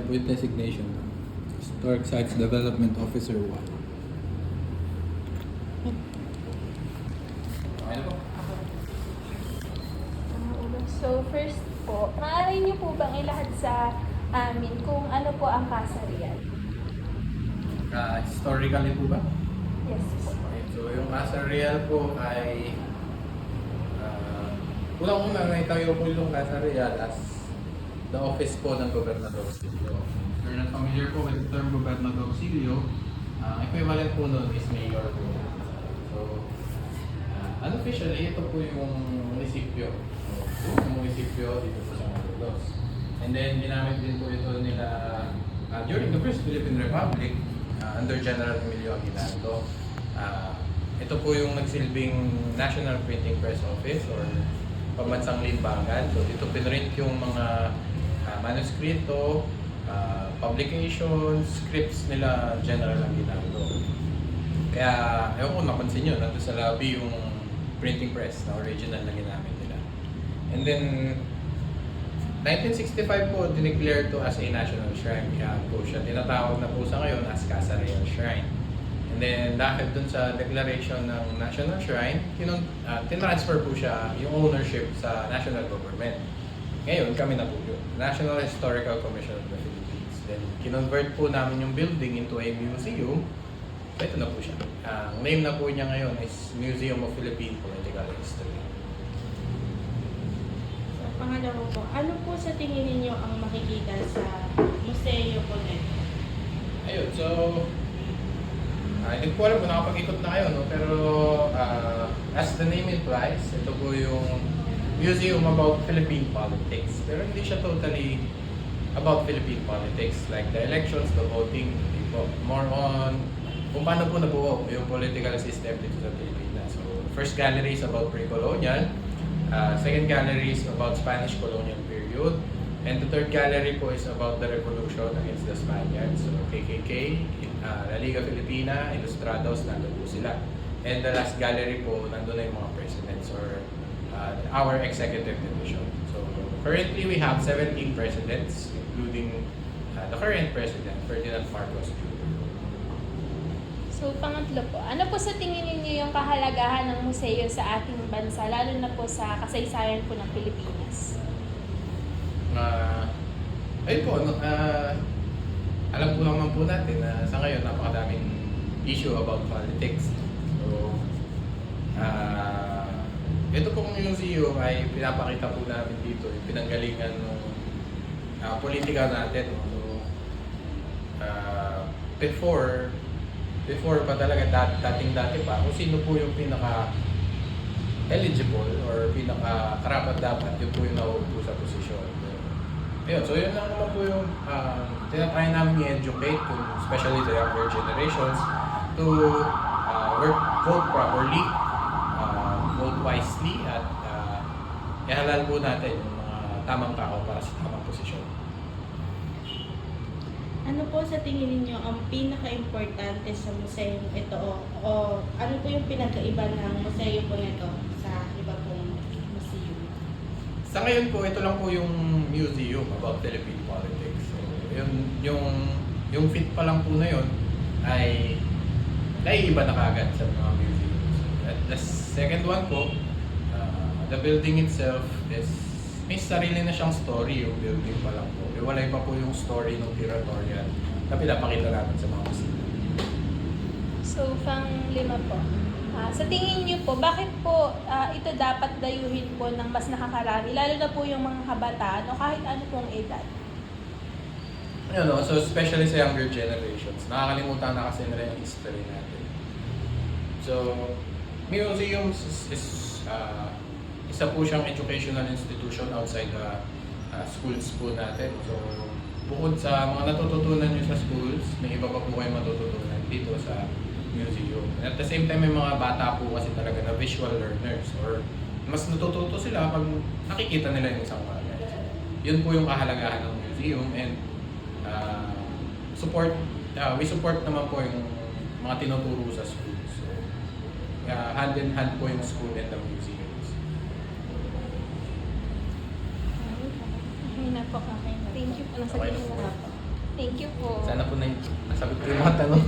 with designation Historic Sites Development Officer 1. Okay na po. So first po, maaari niyo po bang ilahad sa amin kung ano po ang Casa Real? Historically po ba? Yes po. Okay, so yung Casa Real po ay unang-una naitayo po yung Casa Real as the office po ng Gobernador Auxilio. If you're not familiar po with the term Gobernador Auxilio, equivalent po nun is mayor po. So, unofficially, ito po yung munisipyo. So, yung munisipyo dito po sa Morelos. And then, ginamit din po ito nila during the First Philippine Republic under General Emilio Aguinaldo. Ito po yung nagsilbing National Printing Press Office or pambansang limbangan. So, dito pinrint yung mga manuskrito, publications, scripts nila General Aguinaldo. Kaya, ewan ko napansin nyo, nandun sa lobby yung printing press na original na ginamit nila. And then, 1965 po, dineclare to as a national shrine. Kaya po siya tinatawag na po sa ngayon as Casa Real Shrine. And then, dahil dun sa declaration ng National Shrine, tinransfer po siya yung ownership sa national government. Ngayon, kami na po yun. National Historical Commission of the Philippines. Then, kinonvert po namin yung building into a museum. So, ito na po siya. Ang name na po niya ngayon is Museum of Philippine Political History. So, pangalawa po, ano po sa tingin ninyo ang makikita sa museo po nito? Ayun, so hindi ko alam kung nakapag-ikot na kayo, no? Pero as the name implies, ito po yung museum about Philippine politics. Pero hindi siya totally about Philippine politics, like the elections, the voting, hindi po. More on kung paano po nabuo yung political system dito sa Pilipinas. So, first gallery is about pre-colonial, second gallery is about Spanish colonial period, and the third gallery po is about the revolution against the Spaniards. So, KKK, La Liga Filipina, Ilustrados, nandun po sila. And the last gallery po, nandun na yung mga presidents or our executive division. So, currently we have 17 presidents, including the current president, Ferdinand Marcos Jr. So pangatlo po, ano po sa tingin niyo yung kahalagahan ng museo sa ating bansa, lalo na po sa kasaysayan po ng Pilipinas? Ayun po, alam po naman po natin na sa ngayon napakadaming issue about politics. So, ito pong museum ay pinapakita po namin dito yung pinanggalingan ng politika natin. So, before pa talaga, dating-dati pa, kung sino po yung pinaka-eligible or pinaka-karapat-dapat, yun po yung nauupo sa posisyon. Ayun, so yun lang naman po yung tinatry namin i-educate, especially the younger generations, to vote properly, vote wisely, at ihalal po natin yung mga tamang tao para sa tamang posisyon. Ano po sa tingin ninyo ang pinaka-importante sa museo ito o ano po yung pinagkaiba ng museo po nito sa iba pong museum? Sa ngayon po, ito lang po yung museum about Philippine politics. So, yung fit pa lang po na yun ay naiiba na kagad sa mga museums. At the second one po, the building itself is may sarili na siyang story yung building pa lang po. Iwalay pa po yung story ng territorial na pinapakita natin sa mga museum. So pang-lima po, sa tingin niyo po, bakit po ito dapat dayuhin po ng mas nakakarami, lalo na po yung mga kabataan o kahit ano pong edad? So especially sa younger generations, nakakalimutan na kasi nila yung history natin. So, museums is isa po siyang educational institution outside the schools po natin. So, bukod sa mga natututunan nyo sa schools, may iba pa po kayo matututunan dito sa museum. And at the same time, may mga bata po kasi talaga na visual learners or mas natututo sila pag nakikita nila yung isang bagay. So, yun po yung kahalagahan ng museum, and we support naman po yung mga tinuturo sa school. So, hand in hand po yung school and the museums. Okay na po kami. Thank you po. Nasa Okay. na po. Thank you po. Sana po na nasagot ko yung mga tanong.